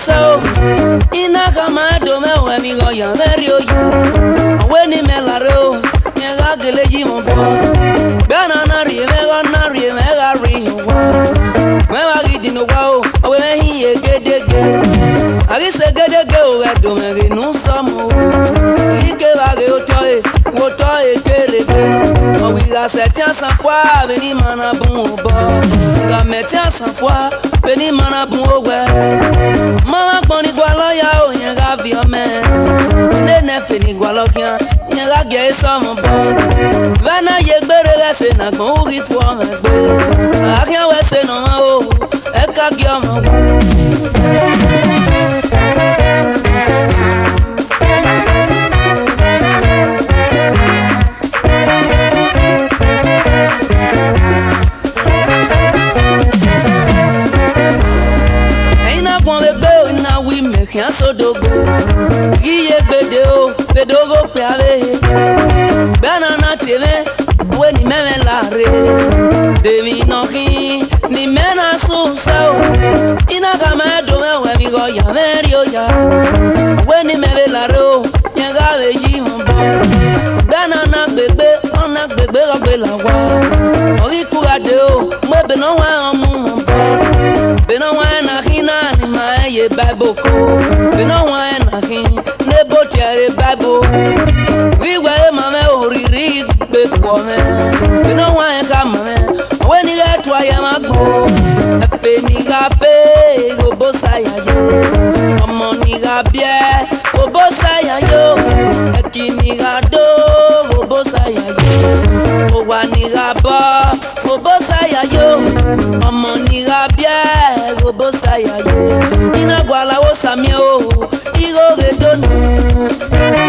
so ina kama do me we mi go yan very o we ni me la ro ni ga gele ji mo bo bana na ri me ga ri wa me wa gi dinu wa o we hi ye gedege agi se gedege o we do me ri nu so mo ike wa ge o toy kere o wi ga se tia san kwa Benin mana bu bo ga me tia san kwa Benin mana bu o we mama gbon ni gwa lo ya o yen ga vi o me ne ne fe ni gwa lo kian yen ga ge so mo bo vana ye gbere ga se na gbon o ri fu o me gbe a kian we se no ma o e ka gi o mo Kian so dogo iye bedogo pe ave banana teme we ni meme la re demi no ki ni mena so so ina kama do me we mi go ya merio ya we ni meme la ro yan ga be yi mo bo banana gbegbe ona gbegbe go gbe la wa ori ku ade o mo be no wa mu mo bo be no wa na hina ni ma ye bible ko we no want nothing nebo tere bible we were mama oriri pe ko me we no want come me when you get to I am a go pe ni ga pe go bosa ya yo omo ni ga bie go bosa ya yo ki ni ga do go bosa ya yo o wa ni ga ba go bosa ya yo omo ni ga bie go bosa ya yo ina gwa la wo sami o igo ge donu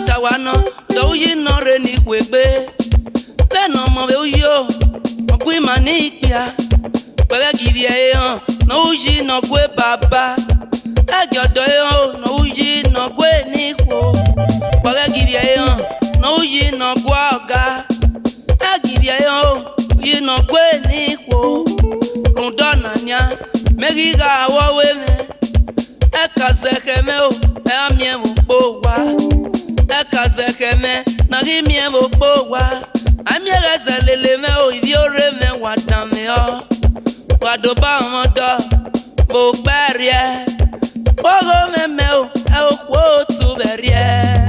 tawano do yi no re ni kwegbe be no mo be yo ogui mani pia pele give e han no yi no gwe baba ajodo e han no yi no gwe ni ko pele give e han no yi no gwa oga give e han yi no gwe ni ko rundona nya megi ga wo we me ekazekeme o amie mo po wa ekazekeme na gi mie mo po wa amie gazelele me o ibi ore me wa dan me o wa do ba won do mo gberie ogo me o e o po tu berie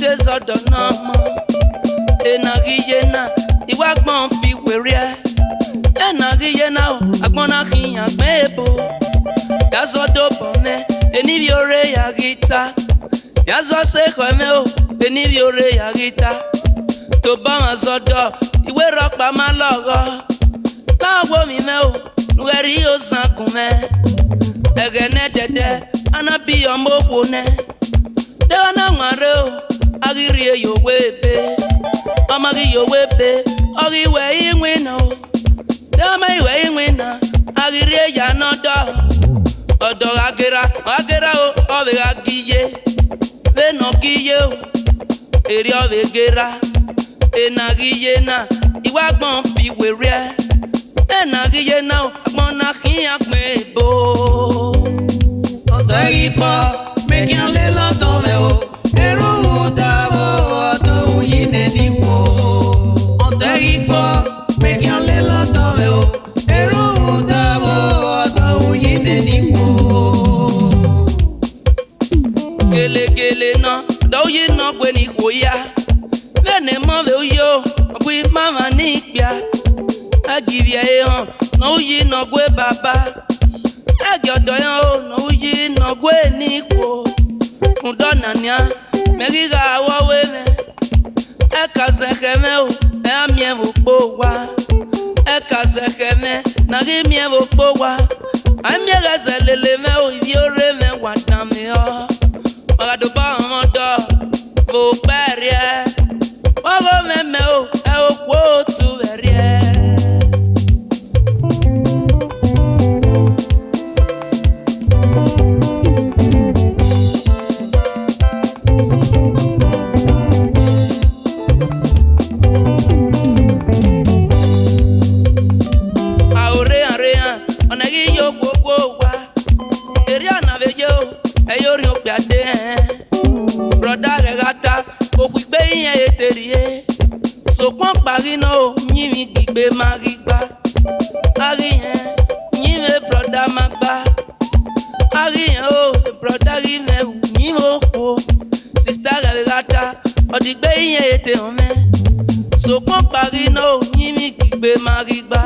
Tezodo no mo enagiyena iwa gbon fi were enagiyena o agbona kiyan gbebo yazodo bone eni bi ore ya gita yazo se kweme o eni bi ore ya gita to ba ma zodo iwe ropa ma logo lawo mi me o nueri o sankun me egene dede anabi omo wone de na nware o agiri yo webe amagi yo webe agi we inwina o dama we inwina agiri ya no do odo agera o obe agiye be no giye o eri obe gera enagiye na iwa gbon fi were enagiye na agbon na kin agbe bo odo ipo me kin le lo do me o eru dabo to uyine nipo onde ipo me kin le lo do me o eru dabo to uyine nipo gele no do yi no gbe ni ko ya bene mo be yo ogui mama ni pia agivie e han no yi no gbe baba agiodo yan o no yi no gbe ni ko undona nya megiga wo we me ekazekeme o e amie mo po wa ekazekeme na gi mie mo po wa amie gazelele me o ibi ore me wa dan me o agado ba mo do bo perie ogo me o e o po tu berie sokon pari no yimi gbigbe marigba ari yen yime broda magba ari yen o broda ri me yimo ko sister regata odigbe yen ete ome sokon pari no yimi gbigbe marigba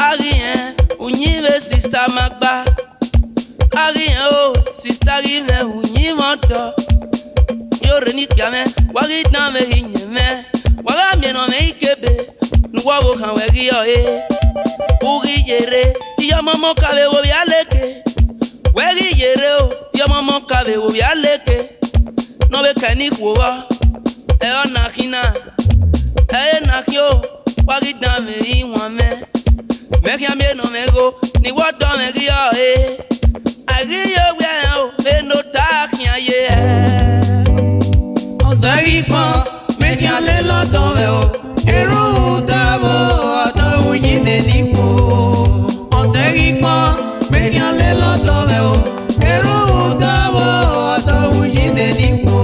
ari yen yime sister magba ari yen o sister ri me yimo do yore ni piame wari dan me yinyeme wara mi no me ikebe nuwa wo kan we ri o uri yere iya momo kawe wo bi aleke we ri yere o iya momo kawe wo bi aleke no be kani ku wa e ona kina e na kyo wari dan me iwon me kiam me no me go ni wo do me ri o ari yo we o be no ta kian ye Ipo me kin le lo do me o eru dabo to uyine nipo onde ipo me kin le lo do me o eru dabo to uyine nipo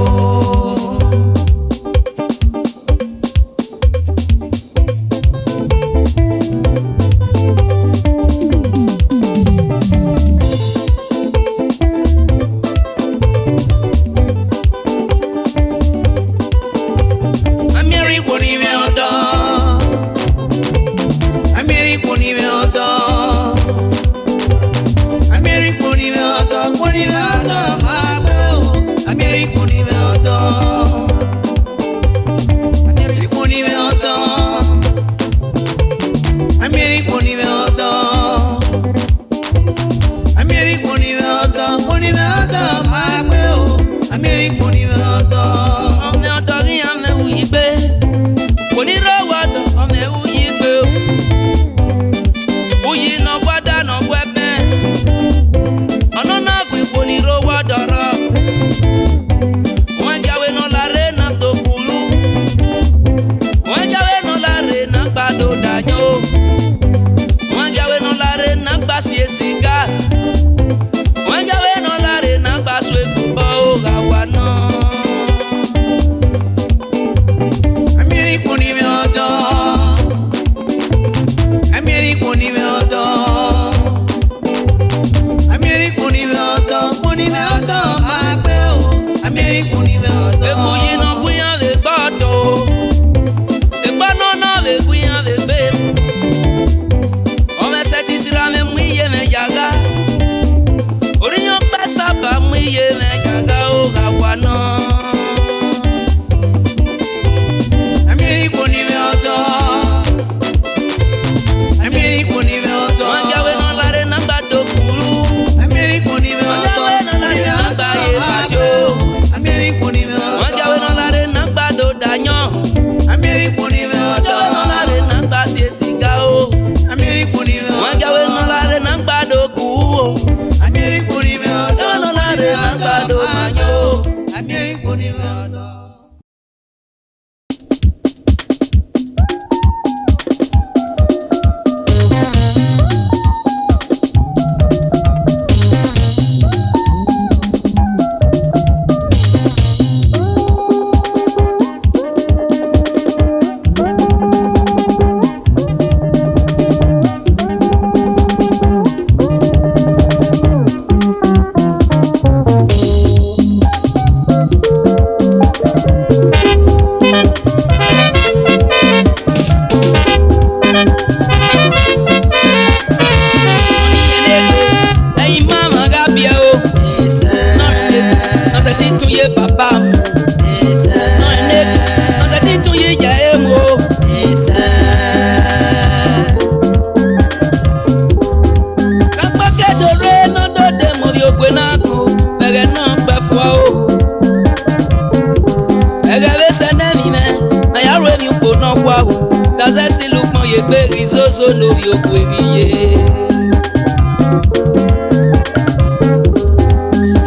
ye.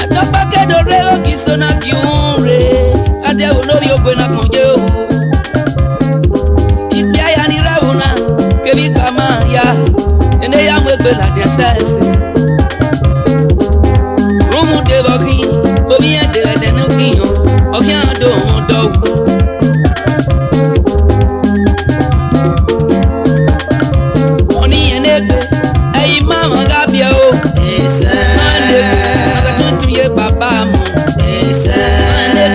Atopa kedo reo kisona kiunre. Ade unobi ogwe na konje o. Ikpe aya ni ravuna kebi kama ya. Ene ya mwekwe la desese. Rumu deboki obi ende edenu kiyo. Okia do mondo. Oni enegbe ayi mama gabia o. Ese. Mande akatuntu ye papa mo. Ese. Mande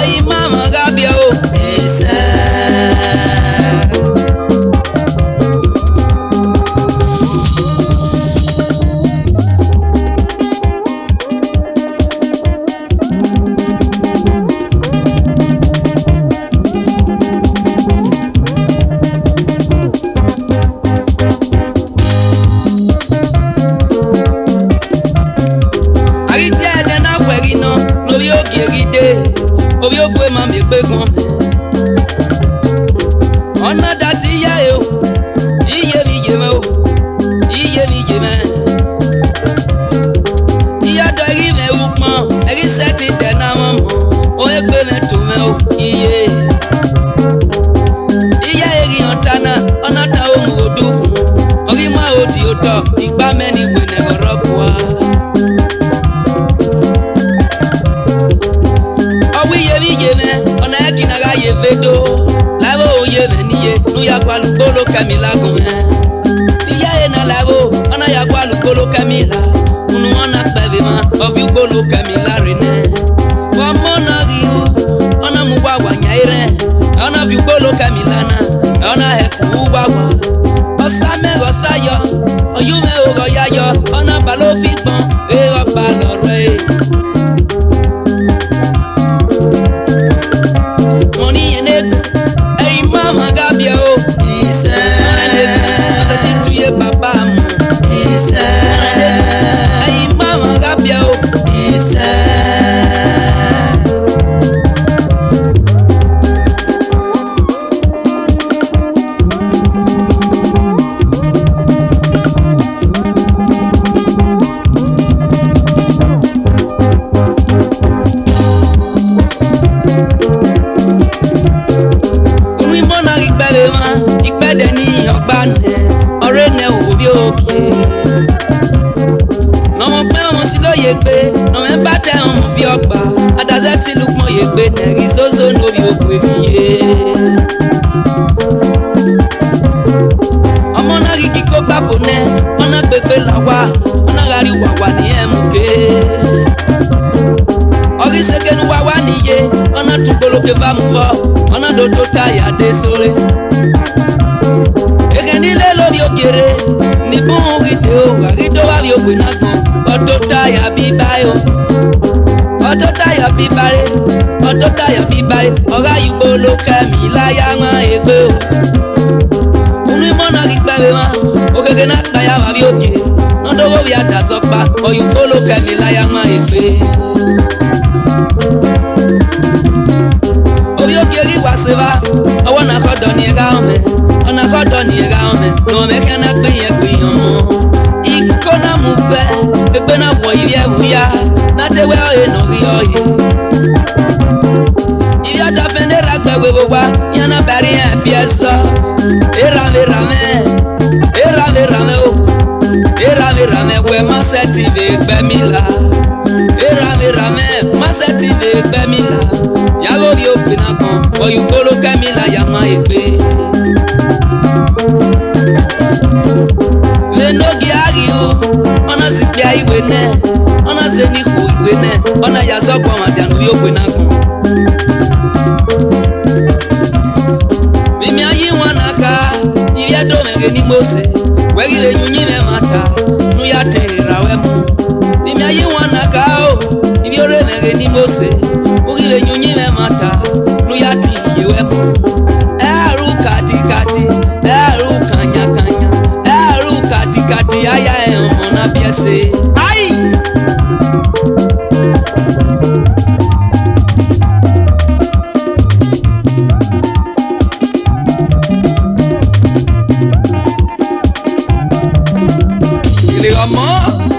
ayi mama gabia o. Ese. Obi ogwe ma mi gbe gan. Ọ̀nà dati ya e o. Iye mi ye me o. Iye mi ye me. Iya do ri me u pon. Eri seti de na won mo. O e gbe me to me o. Iye. Iya eri ontana. Ọ̀nà ta o mu odu. Ori ma odi odo. Igba me ni we ne oroku wa. Vedo lavo ye meniye nu ya kwa lukolo kamila gome iya ye na lavo ona ya kwa lukolo kamila unu ona pevima of you bolo kamila rene wa mona riu ona muwa wanyaire ona view bolo kamila na ona he kuwa wa osame rosayo oyume ogo yayo ona balo fikpon e o balo re. Mama gabia o. Ise. Ase tu ye papa mo. Ise. Ayi mama gabia o. Ise. Ikpede ni ọgba ne ọ̀rẹ́ ne obi oke. Nọmọ pé ọmọ sí ló yẹ pé nọmọ ẹ bá tẹ ọmọ bí ọgbà adazẹ sí lukmọ yẹ pé nẹrí zozo lórí òkú èkìyè. Ọmọ náà rí kíkó gbàpò nẹ ọ̀nà pépé làwà ọ̀nà rárí wàwà ní ẹ̀mùké. Ọrí sekenu wàwà níye ọ̀nà tún polókè bá mú bọ́ ọ̀nà dodo táyà dé sórí. Egendile lórí òkèrè ní bóun rìdè o àrídó wà rí ògbè náà gan ọ̀tọ̀ táyà bíbá o ọ̀tọ̀ táyà bíbá rẹ ọ̀tọ̀ táyà bíbá rẹ ọ̀rá yìgbó ló kẹ́mi láyà wọn ègbé o. Ònú ìmọ̀nà rí pẹ́rẹ́ wọn òkèké náà táyà wà rí òkè nọ́dọ̀wọ́ rí àdàsọ́pá ọ̀yùgbó ló kẹ́mi láyà wọn ègbé. Orí òkè rí wàsíwá ọwọ́ náà kọ́ dọ̀ ní ẹ̀ka ọ̀mẹ́. Ona kodo ni ega ome no me kana pe ye pe yan mo ikona mu fe pe na wo iri ewuya na te we oye no ri oye iri ata fende ra gbe we wa yana bari en fi eso era me rame we ma seti be gbe mi la era me rame ma seti be gbe mi la ya go ri o pe na kan o yu kolo ke mi la ya ma epe. Lenogi ario, ona zipi aiwe ne, ona zeni ku iwe ne, ona yaso kwa madianu yogwe na gun. Mimi ayi wanaka, iri edo mege ni mose, wegi le nyunyi me mata, nu ya te rawe mo. Mimi ayi wanaka o, iri ore mege ni mose, wegi le nyunyi me mata, nu ya te yewe mo. Eru kati kati, eru kanya kanya. Kati aya ọmọ na biese. Ai! les ramants.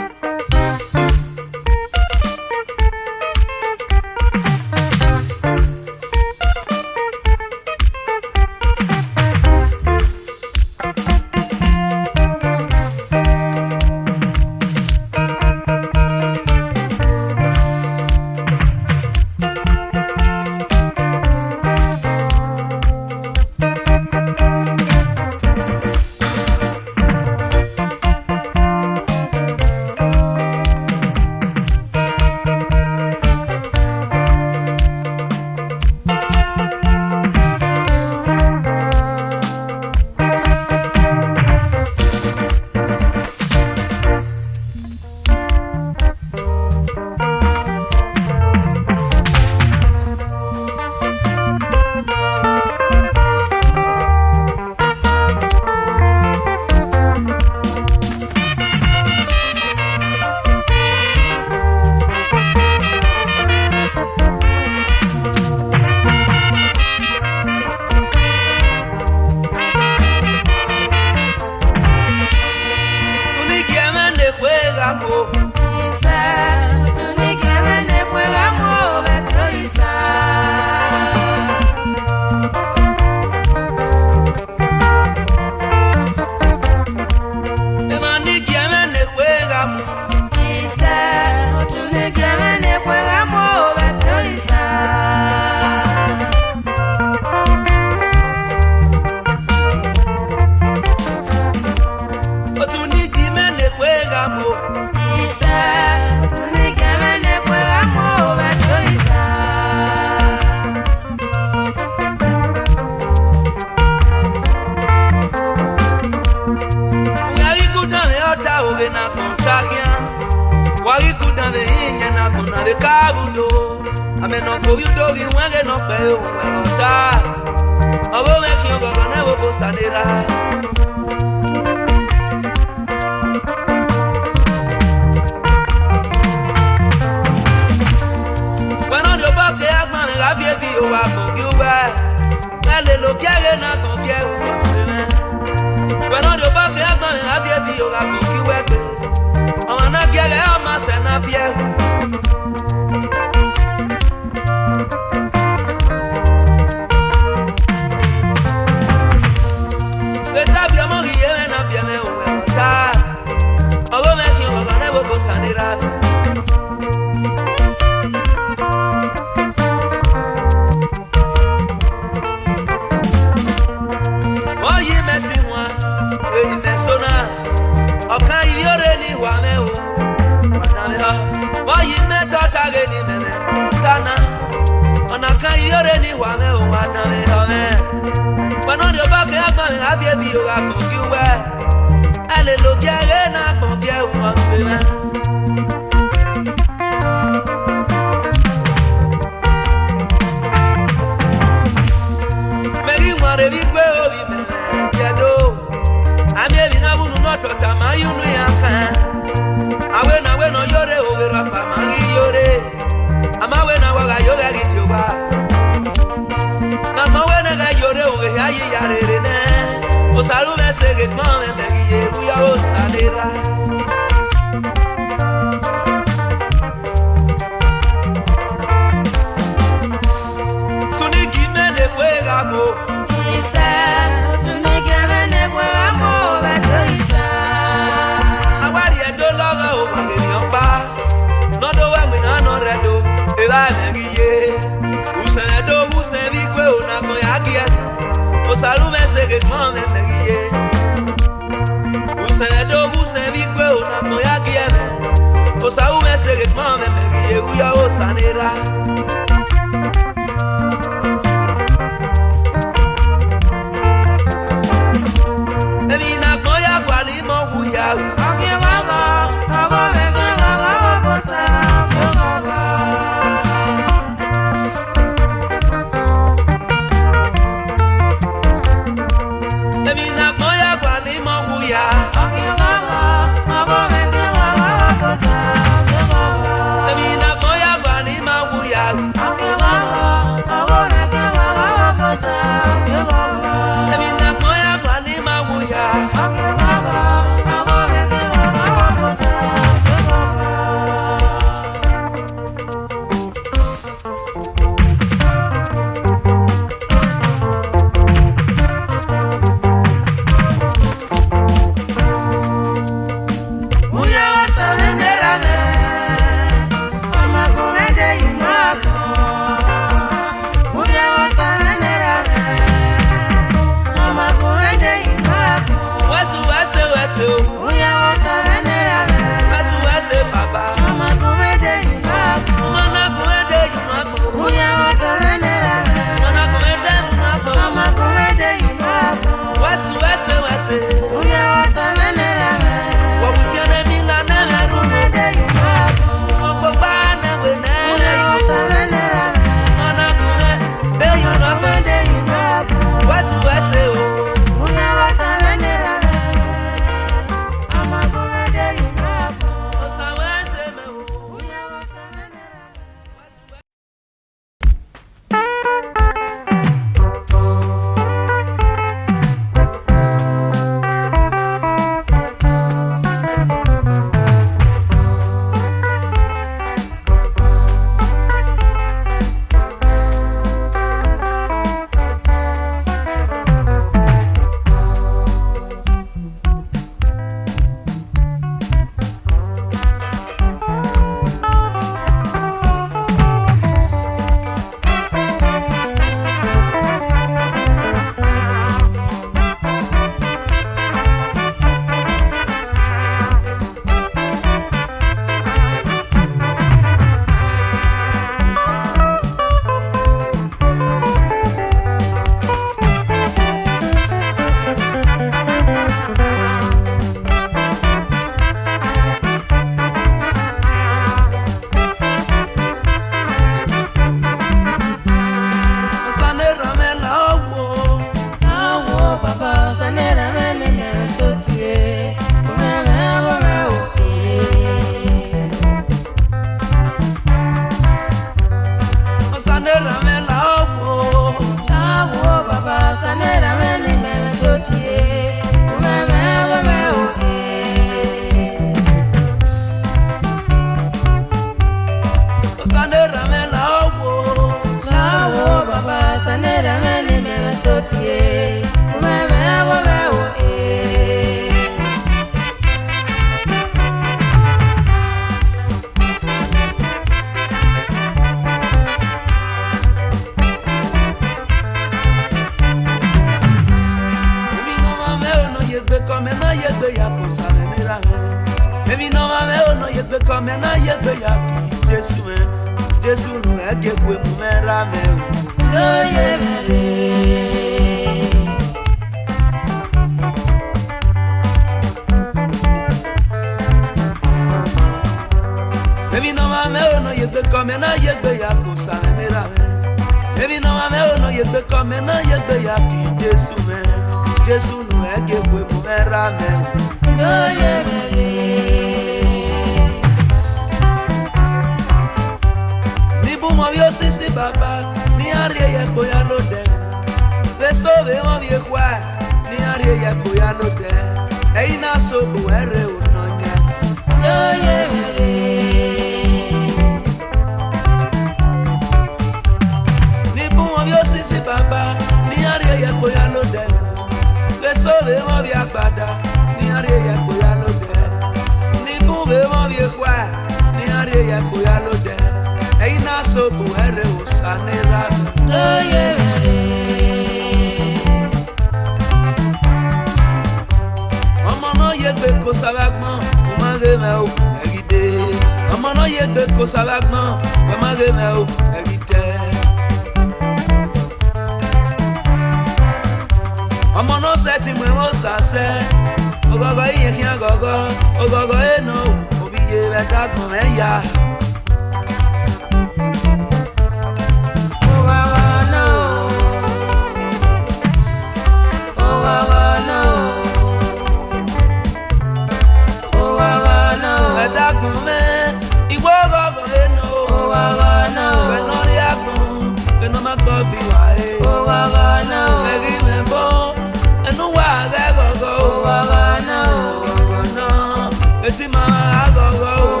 Eti mama agogo,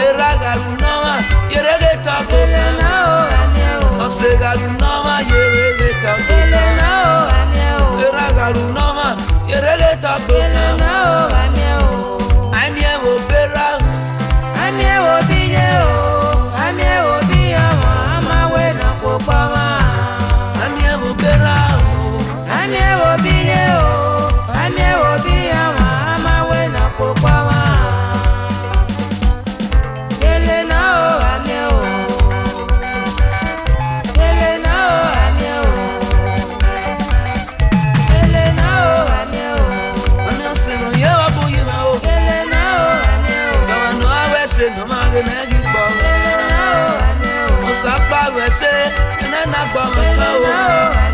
Eragalunoma, yeregeta kokana. Osegalunoma, yeregeta kokana. Eragalunoma, yeregeta kokana. Anye wo bera, anye wo biye o, anye wo biye mama we na kokoma. Anye wo bera o, anye wo biye o, anye wo biye mama we na kokoma. No matter negi bo, o sapa we se, na na gba mo ka o.